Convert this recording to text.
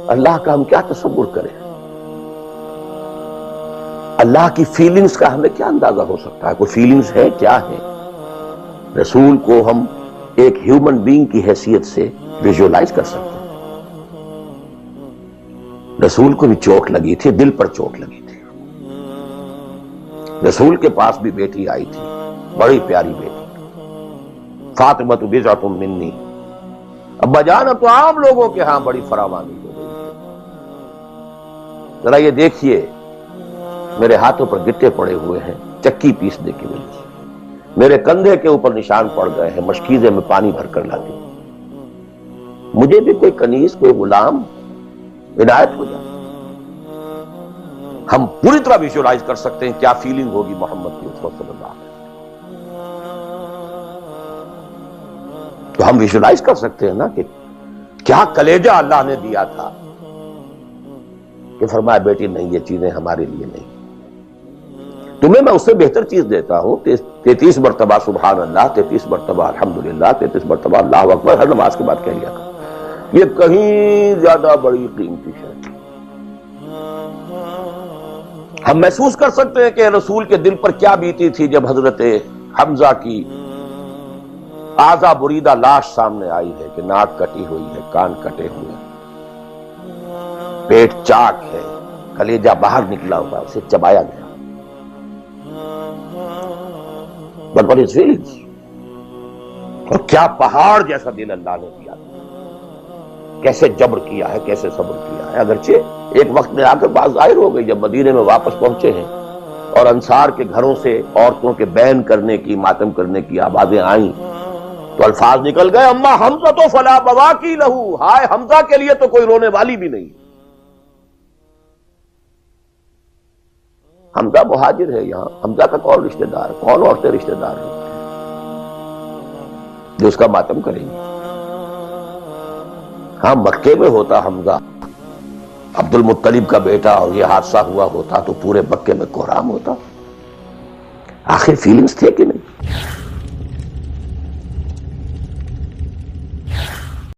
اللہ کا ہم کیا تصور کریں؟ اللہ کی فیلنگز کا ہمیں کیا اندازہ ہو سکتا ہے؟ کوئی فیلنگز ہے؟ کیا ہے؟ رسول کو ہم ایک ہیومن بینگ کی حیثیت سے ویژولائز کر سکتے ہیں۔ رسول کو بھی چوٹ لگی تھی، دل پر چوٹ لگی تھی۔ رسول کے پاس بھی بیٹی آئی تھی، بڑی پیاری بیٹی، فاطمہ بضعۃ منی۔ ابا جان اب تو عام لوگوں کے ہاں بڑی فراوانی ہو گئی ہے۔ ذرا یہ دیکھیے، میرے ہاتھوں پر گٹے پڑے ہوئے ہیں چکی پیسنے کی وجہ سے، میرے کندھے کے اوپر نشان پڑ گئے ہیں، مشکیزے میں پانی بھر کر لاتی، مجھے بھی کوئی کنیز، کوئی غلام عنایت ہو جائے۔ ہم پوری طرح ویژولائز کر سکتے ہیں کیا فیلنگ ہوگی محمد کی صلی اللہ علیہ وسلم۔ تو ہم ویژولائز کر سکتے ہیں نا کہ کیا کلیجہ اللہ نے دیا تھا کہ فرمایا بیٹی نہیں، یہ چیزیں ہمارے لیے نہیں، تمہیں میں اس سے بہتر چیز دیتا ہوں۔ 33 مرتبہ سبحان اللہ، 33 مرتبہ الحمدللہ، 33 مرتبہ اللہ اکبر ہر نماز کے بعد کہہ لیا کرو، یہ کہیں زیادہ بڑی قیمتی ہے۔ ہم محسوس کر سکتے ہیں کہ رسول کے دل پر کیا بیتی تھی جب حضرت حمزہ کی اعضا بریدہ لاش سامنے آئی ہے کہ ناک کٹی ہوئی ہے، کان کٹے ہوئے ہیں، پیٹ چاک ہے، کلیجہ باہر نکلا ہوا، اسے چبایا گیا۔ But what is feelings؟ اور کیا پہاڑ جیسا دل اللہ نے دیا، کیسے جبر کیا ہے، کیسے صبر کیا ہے۔ اگرچہ ایک وقت میں آ کر بات ظاہر ہو گئی، جب مدینے میں واپس پہنچے ہیں اور انصار کے گھروں سے عورتوں کے بین کرنے کی، ماتم کرنے کی آوازیں آئیں تو الفاظ نکل گئے، اما حمزہ تو فلا بواکی لہو، ہائے حمزہ کے لیے تو کوئی رونے والی بھی نہیں۔ حمزہ مہاجر ہے، یہاں حمزہ کا کون رشتہ دار، کون عورتیں رشتہ دار ہیں جو اس کا ماتم کریں گے؟ ہاں مکے میں ہوتا حمزہ، عبد المطلب کا بیٹا، اور یہ حادثہ ہوا ہوتا تو پورے مکے میں کوہرام ہوتا۔ آخر فیلنگز تھے کہ نہیں؟